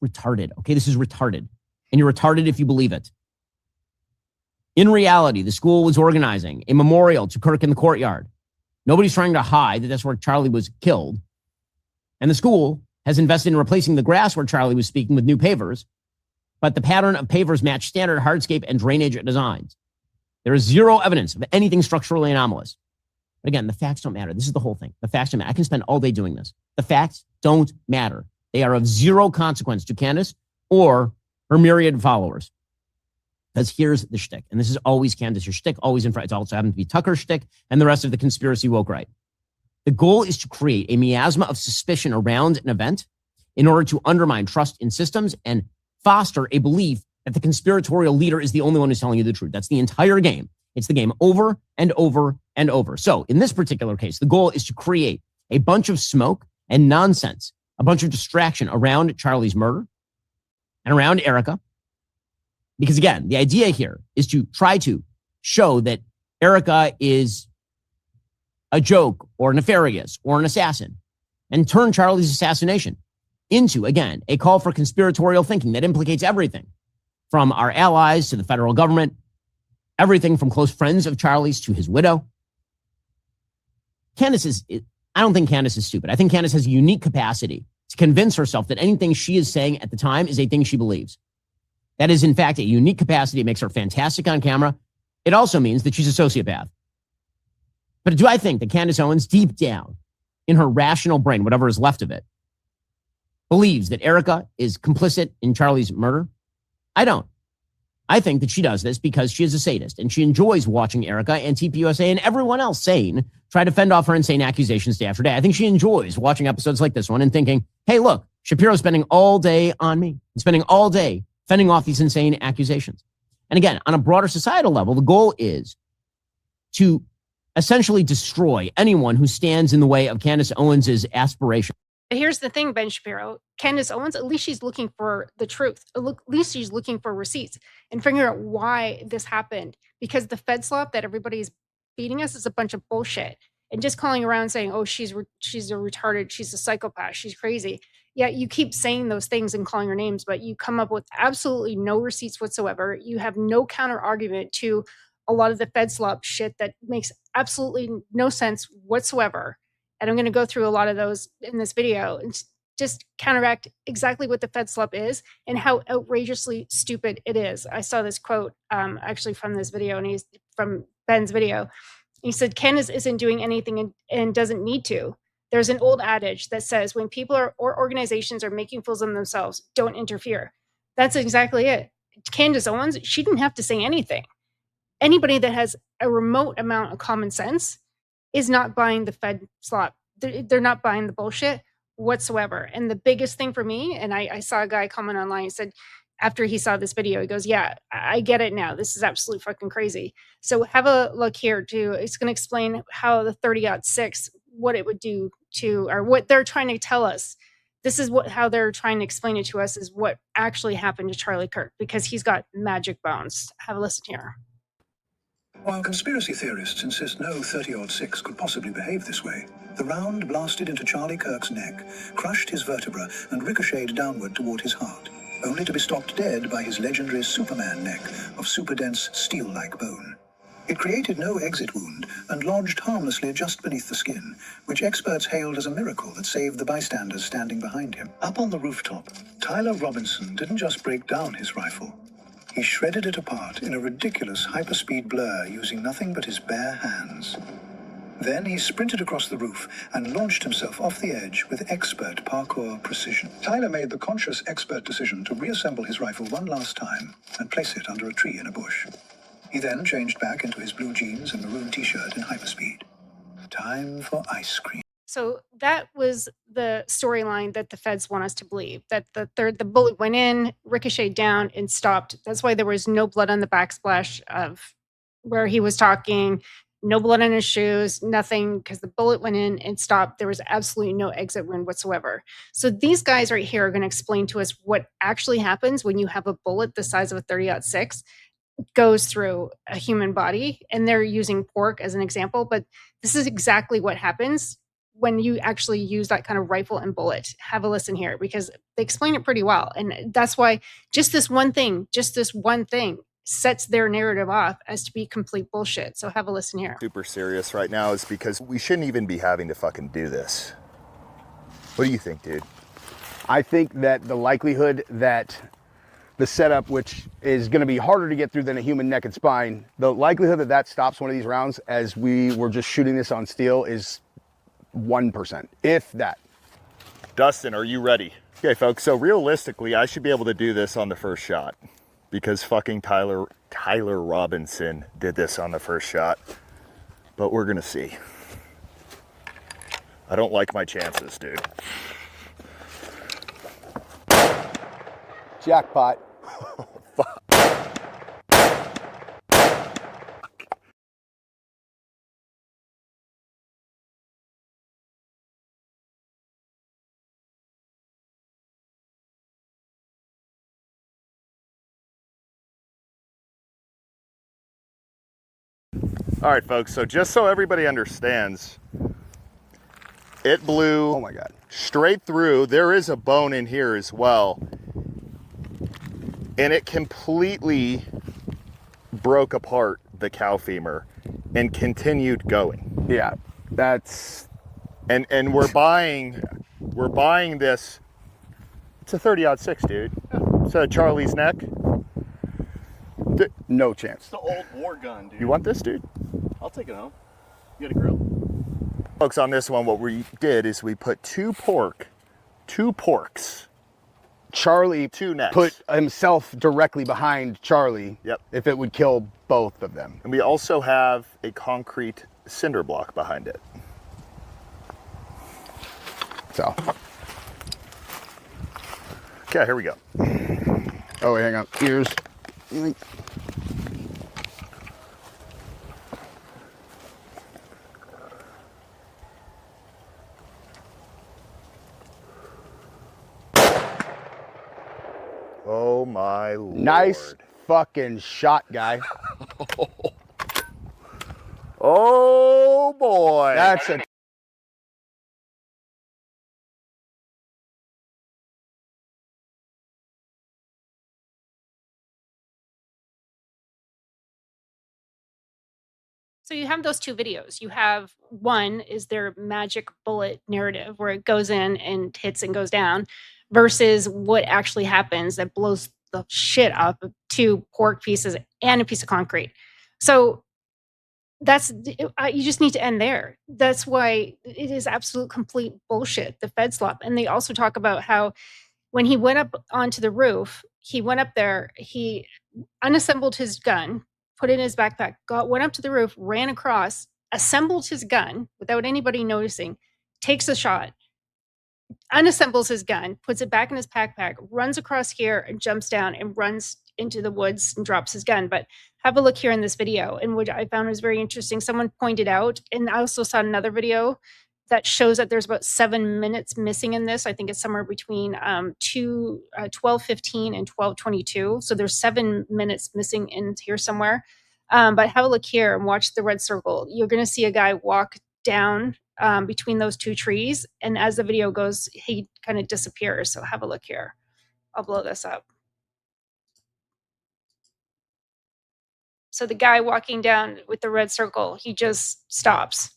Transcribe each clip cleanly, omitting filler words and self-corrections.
retarded. Okay, this is retarded. And you're retarded if you believe it. In reality, the school was organizing a memorial to Kirk in the courtyard. Nobody's trying to hide that that's where Charlie was killed. And the school has invested in replacing the grass where Charlie was speaking with new pavers. But the pattern of pavers match standard hardscape and drainage designs. There is zero evidence of anything structurally anomalous. But again, the facts don't matter. This is the whole thing. The facts don't matter. I can spend all day doing this. The facts don't matter. They are of zero consequence to Candace or her myriad followers. Because here's the shtick. And this is always Candace's shtick, always in front. It's also happened to be Tucker's shtick and the rest of the conspiracy woke right. The goal is to create a miasma of suspicion around an event in order to undermine trust in systems and foster a belief that the conspiratorial leader is the only one who's telling you the truth. That's the entire game. It's the game over and over and over. So in this particular case, the goal is to create a bunch of smoke and nonsense, a bunch of distraction around Charlie's murder and around Erika. Because again, the idea here is to try to show that Erika is a joke or nefarious or an assassin and turn Charlie's assassination into, again, a call for conspiratorial thinking that implicates everything from our allies to the federal government, everything from close friends of Charlie's to his widow. I don't think Candace is stupid. I think Candace has a unique capacity to convince herself that anything she is saying at the time is a thing she believes. That is, in fact, a unique capacity. It makes her fantastic on camera. It also means that she's a sociopath. But do I think that Candace Owens, deep down in her rational brain, whatever is left of it, believes that Erika is complicit in Charlie's murder? I don't. I think that she does this because she is a sadist and she enjoys watching Erika and TPUSA and everyone else sane try to fend off her insane accusations day after day. I think she enjoys watching episodes like this one and thinking, hey, look, Shapiro's spending all day on me. He's spending all day fending off these insane accusations. And again, on a broader societal level, the goal is to essentially destroy anyone who stands in the way of Candace Owens' aspiration. Here's the thing, Ben Shapiro. Candace Owens, at least she's looking for the truth. At least she's looking for receipts and figuring out why this happened. Because the Fed slop that everybody's feeding us is a bunch of bullshit. And just calling around saying, oh, she's a retarded, she's a psychopath, she's crazy. Yeah, you keep saying those things and calling her names, but you come up with absolutely no receipts whatsoever. You have no counter argument to a lot of the Fed slop shit that makes absolutely no sense whatsoever. And I'm going to go through a lot of those in this video and just counteract exactly what the Fed slop is and how outrageously stupid it is. I saw this quote actually from this video, and he's from Ben's video. He said, Candace isn't doing anything and doesn't need to. There's an old adage that says when people or organizations are making fools of themselves, don't interfere. That's exactly it. Candace Owens, she didn't have to say anything. Anybody that has a remote amount of common sense is not buying the Fed slop. They're not buying the bullshit whatsoever. And the biggest thing for me, and I saw a guy comment online, he said, after he saw this video, he goes, yeah, I get it now. This is absolutely fucking crazy. So have a look here too. It's going to explain how the 30-06, what it would do to, or what they're trying to tell us. This is how they're trying to explain it to us is what actually happened to Charlie Kirk, because he's got magic bones. Have a listen here. While conspiracy theorists insist no 30-06 could possibly behave this way, the round blasted into Charlie Kirk's neck, crushed his vertebra, and ricocheted downward toward his heart, only to be stopped dead by his legendary Superman neck of super-dense steel-like bone. It created no exit wound and lodged harmlessly just beneath the skin, which experts hailed as a miracle that saved the bystanders standing behind him. Up on the rooftop, Tyler Robinson didn't just break down his rifle. He shredded it apart in a ridiculous hyperspeed blur using nothing but his bare hands. Then he sprinted across the roof and launched himself off the edge with expert parkour precision. Tyler made the conscious expert decision to reassemble his rifle one last time and place it under a tree in a bush. He then changed back into his blue jeans and maroon t-shirt in hyperspeed. Time for ice cream. So that was the storyline that the feds want us to believe, that the bullet went in, ricocheted down, and stopped. That's why there was no blood on the backsplash of where he was talking, no blood on his shoes, nothing, because the bullet went in and stopped. There was absolutely no exit wound whatsoever. So these guys right here are going to explain to us what actually happens when you have a bullet the size of a 30-06 goes through a human body, and they're using pork as an example, but this is exactly what happens when you actually use that kind of rifle and bullet. Have a listen here, because they explain it pretty well. And that's why just this one thing sets their narrative off as to be complete bullshit. So have a listen here. Super serious right now is because we shouldn't even be having to fucking do this. What do you think, dude? I think that the likelihood that the setup, which is going to be harder to get through than a human neck and spine, the likelihood that that stops one of these rounds as we were just shooting this on steel is 1%, if that. Dustin, are you ready? Okay, folks, so realistically, I should be able to do this on the first shot because fucking Tyler Robinson did this on the first shot. But we're gonna see. I don't like my chances, dude. Jackpot. Oh, fuck. All right, folks, so just so everybody understands, it blew Oh my God. straight through. There is a bone in here as well. And it completely broke apart the cow femur and continued going. Yeah, that's... And we're buying this. It's a 30-06, dude. It's a Charlie's neck. No chance. It's the old war gun, dude. You want this, dude? I'll take it home. You got a grill? Folks, on this one, what we did is we put two porks, Charlie two necks. put himself directly behind Charlie. Yep. If it would kill both of them. And we also have a concrete cinder block behind it. So. Okay, here we go. Oh, wait, hang on. Ears. Oh my Lord. Nice fucking shot, guy. Oh boy. That's a... So you have those two videos. You have one is their magic bullet narrative where it goes in and hits and goes down versus what actually happens that blows the shit up of two pork pieces and a piece of concrete. So that's you just need to end there. That's why it is absolute complete bullshit, the Fed slop. And they also talk about how when he went up onto the roof, he went up there, he unassembled his gun, put it in his backpack, went up to the roof, ran across, assembled his gun without anybody noticing, takes a shot, unassembles his gun, puts it back in his backpack, runs across here and jumps down and runs into the woods and drops his gun. But have a look here in this video, and what I found was very interesting. Someone pointed out, and I also saw another video that shows that there's about 7 minutes missing in this. I think it's somewhere between 12:15 and 12:22. So there's 7 minutes missing in here somewhere. But have a look here and watch the red circle. You're going to see a guy walk down between those two trees. And as the video goes, he kind of disappears. So have a look here. I'll blow this up. So the guy walking down with the red circle, he just stops.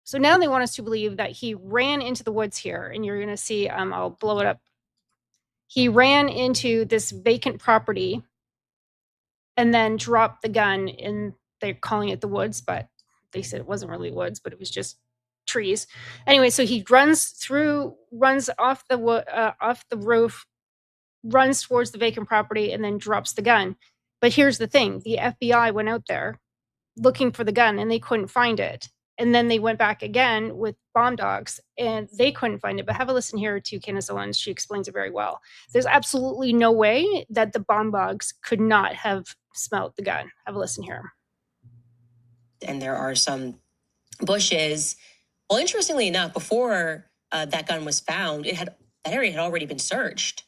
So now they want us to believe that he ran into the woods here, and you're going to see, I'll blow it up. He ran into this vacant property and then dropped the gun in, they're calling it the woods, but they said it wasn't really woods, but it was just trees. Anyway, so he runs off the roof, runs towards the vacant property, and then drops the gun. But here's the thing, the FBI went out there looking for the gun and they couldn't find it. And then they went back again with bomb dogs and they couldn't find it. But have a listen here to Candace Owens. She explains it very well. There's absolutely no way that the bomb dogs could not have smelt the gun. Have a listen here. And there are some bushes. Well, interestingly enough, before that gun was found, that area had already been searched.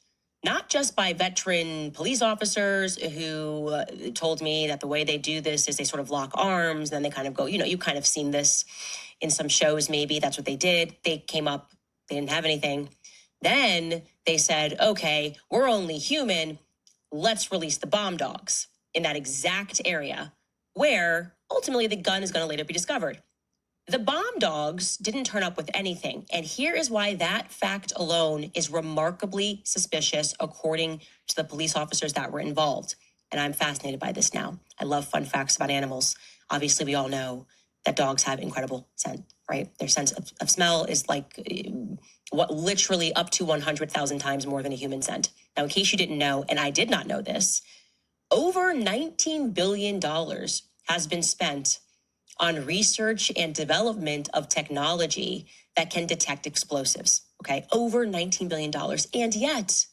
not just by veteran police officers who told me that the way they do this is they sort of lock arms, then they kind of go, you kind of seen this in some shows, maybe that's what they did. They came up, they didn't have anything. Then they said, okay, we're only human. Let's release the bomb dogs in that exact area where ultimately the gun is going to later be discovered. The bomb dogs didn't turn up with anything. And here is why that fact alone is remarkably suspicious, according to the police officers that were involved. And I'm fascinated by this now. I love fun facts about animals. Obviously, we all know that dogs have incredible scent, right? Their sense of smell is like what literally up to 100,000 times more than a human scent. Now, in case you didn't know, and I did not know this, over $19 billion has been spent on research and development of technology that can detect explosives, okay? Over $19 billion. And yet,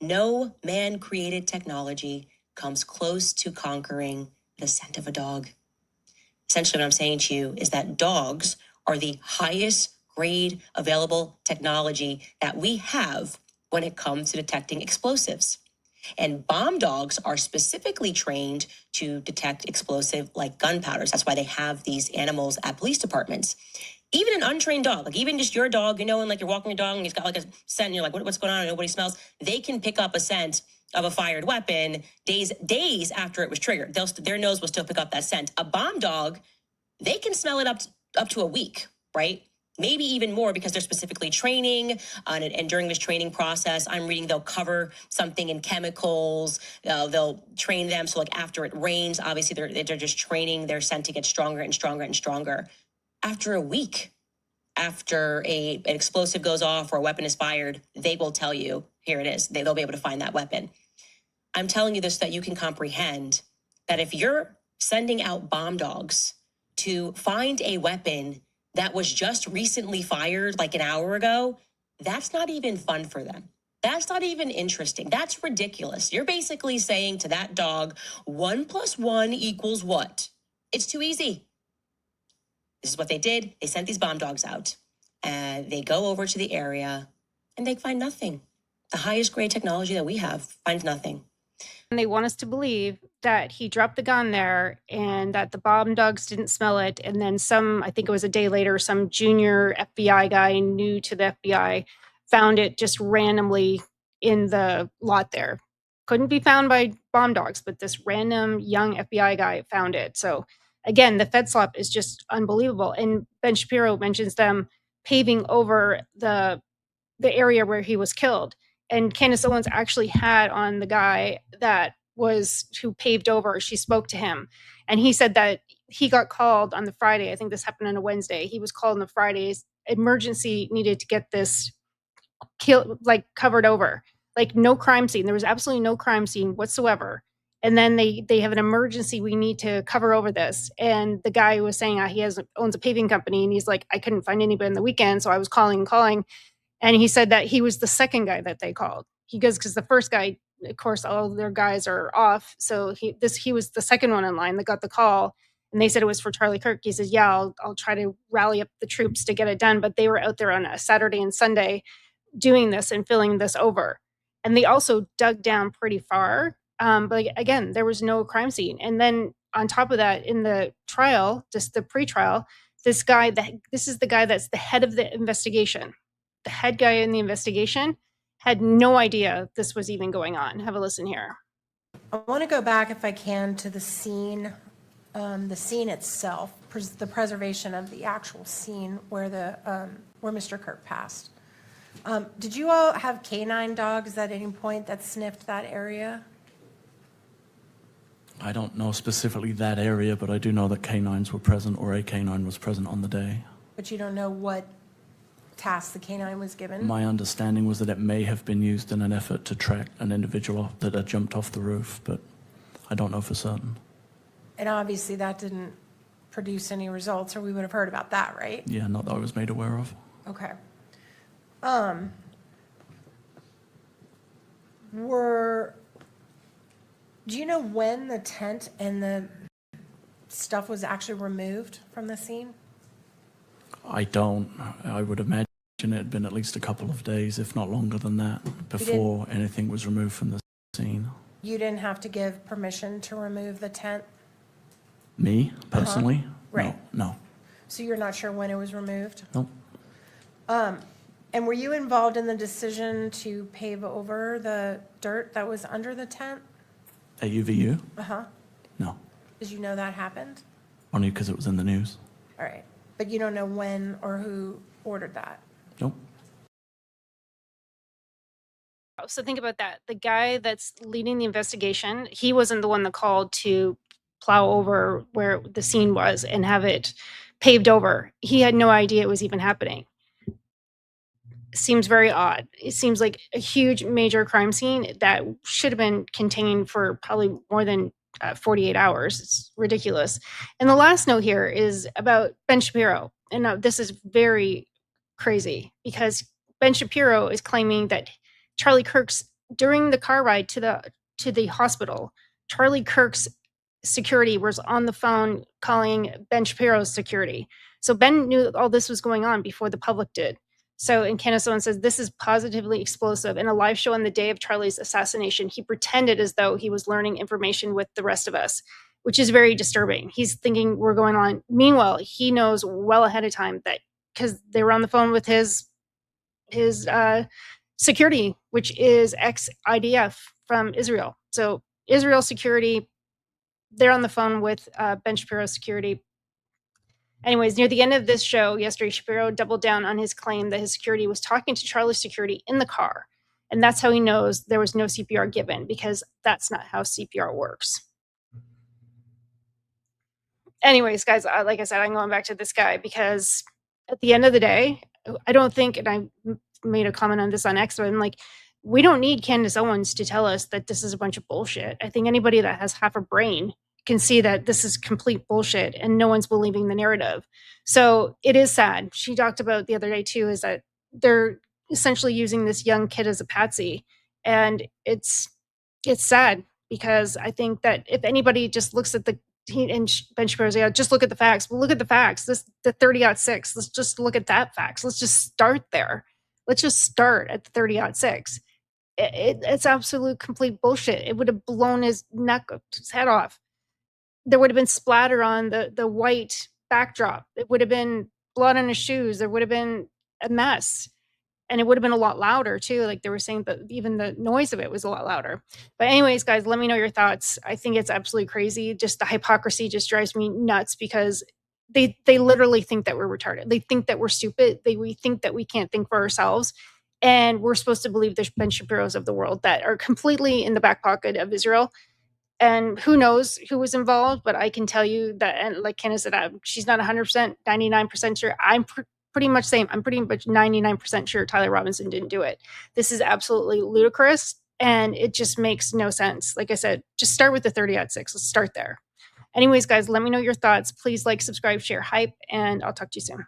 no man-created technology comes close to conquering the scent of a dog. Essentially, what I'm saying to you is that dogs are the highest grade available technology that we have when it comes to detecting explosives. And bomb dogs are specifically trained to detect explosive like gunpowders. That's why they have these animals at police departments. Even an untrained dog, like even just your dog, and like you're walking your dog and he's got like a scent and you're like, what's going on? And nobody smells. They can pick up a scent of a fired weapon days after it was triggered. Their nose will still pick up that scent. A bomb dog, they can smell it up to a week, right? Maybe even more because they're specifically training. And during this training process, I'm reading they'll cover something in chemicals. They'll train them. So like after it rains, obviously they're just training their scent to get stronger and stronger and stronger. After a week, after an explosive goes off or a weapon is fired, they will tell you, here it is. They'll be able to find that weapon. I'm telling you this so that you can comprehend that if you're sending out bomb dogs to find a weapon that was just recently fired like an hour ago, that's not even fun for them. That's not even interesting. That's ridiculous. You're basically saying to that dog, 1 + 1 = what? It's too easy. This is what they did. They sent these bomb dogs out and they go over to the area and they find nothing. The highest grade technology that we have finds nothing. And they want us to believe that he dropped the gun there and that the bomb dogs didn't smell it. And then I think it was a day later, some junior FBI guy new to the FBI found it just randomly in the lot there. Couldn't be found by bomb dogs, but this random young FBI guy found it. So again, the Fed slop is just unbelievable. And Ben Shapiro mentions them paving over the area where he was killed. And Candace Owens actually had on the guy who paved over. She spoke to him, and he said that he got called on the Friday. I think this happened on a Wednesday. He was called on the Fridays. Emergency needed to get this covered over, like no crime scene. There was absolutely no crime scene whatsoever. And then they have an emergency. We need to cover over this. And the guy was saying he owns a paving company, and he's like, I couldn't find anybody in the weekend, so I was calling. And he said that he was the second guy that they called. He goes, because the first guy, of course, all their guys are off. So he was the second one in line that got the call. And they said it was for Charlie Kirk. He says, yeah, I'll try to rally up the troops to get it done. But they were out there on a Saturday and Sunday doing this and filling this over. And they also dug down pretty far. But again, there was no crime scene. And then on top of that, in the trial, just the pre-trial, this is the guy that's the head of the investigation. The head guy in the investigation had no idea this was even going on. Have a listen here. I want to go back, if I can, to the scene itself, the preservation of the actual scene where Mr. Kirk passed. Did you all have canine dogs at any point that sniffed that area? I don't know specifically that area, but I do know that canines were present, or a canine was present on the day. But you don't know what task the canine was given? My understanding was that it may have been used in an effort to track an individual that had jumped off the roof, but I don't know for certain. And obviously that didn't produce any results, or we would have heard about that, right? Yeah, not that I was made aware of. Okay. Do you know when the tent and the stuff was actually removed from the scene? I don't. I would imagine It had been at least a couple of days, if not longer than that, before anything was removed from the scene. You didn't have to give permission to remove the tent? Me, personally? Right. No. So you're not sure when it was removed? No. And were you involved in the decision to pave over the dirt that was under the tent? At UVU? Uh-huh. No. Did you know that happened? Only because it was in the news. All right. But you don't know when or who ordered that? Nope. So think about that. The guy that's leading the investigation, he wasn't the one that called to plow over where the scene was and have it paved over. He had no idea it was even happening. Seems very odd. It seems like a huge major crime scene that should have been contained for probably more than 48 hours. It's ridiculous. And the last note here is about Ben Shapiro. And this is very crazy because Ben Shapiro is claiming that Charlie Kirk's, during the car ride to the hospital, Charlie Kirk's security was on the phone calling Ben Shapiro's security. So Ben knew all this was going on before the public did. So, and Candace Owens says, this is positively explosive. In a live show on the day of Charlie's assassination, he pretended as though he was learning information with the rest of us, which is very disturbing. He's thinking we're going on. Meanwhile, he knows well ahead of time that because they were on the phone with his security, which is ex-IDF from Israel. So Israel security, they're on the phone with Ben Shapiro's security. Anyways, near the end of this show yesterday, Shapiro doubled down on his claim that his security was talking to Charlie's security in the car. And that's how he knows there was no CPR given, because that's not how CPR works. Anyways, guys, like I said, I'm going back to this guy because at the end of the day, I don't think, and I made a comment on this on X, but I'm like, we don't need Candace Owens to tell us that this is a bunch of bullshit. I think anybody that has half a brain can see that this is complete bullshit and no one's believing the narrative. So it is sad. She talked about the other day too, is that they're essentially using this young kid as a patsy. And it's sad because I think that if anybody just looks at and Ben Shapiro's, yeah, just look at the facts. Well, look at the facts. The 30-06. Let's just look at that facts. Let's just start there. Let's just start at the 30-06. It's absolute complete bullshit. It would have blown his head off. There would have been splatter on the white backdrop. It would have been blood on his shoes. There would have been a mess. And it would have been a lot louder too. Like they were saying that even the noise of it was a lot louder. But anyways, guys, let me know your thoughts. I think it's absolutely crazy. Just the hypocrisy just drives me nuts because they literally think that we're retarded. They think that we're stupid. We think that we can't think for ourselves. And we're supposed to believe there's Ben Shapiros of the world that are completely in the back pocket of Israel. And who knows who was involved, but I can tell you that, and like Candace said, she's not 100%, 99% sure. I'm pretty much saying, I'm pretty much 99% sure Tyler Robinson didn't do it. This is absolutely ludicrous, and it just makes no sense. Like I said, just start with the 30-06. Let's start there. Anyways, guys, let me know your thoughts. Please like, subscribe, share, hype, and I'll talk to you soon.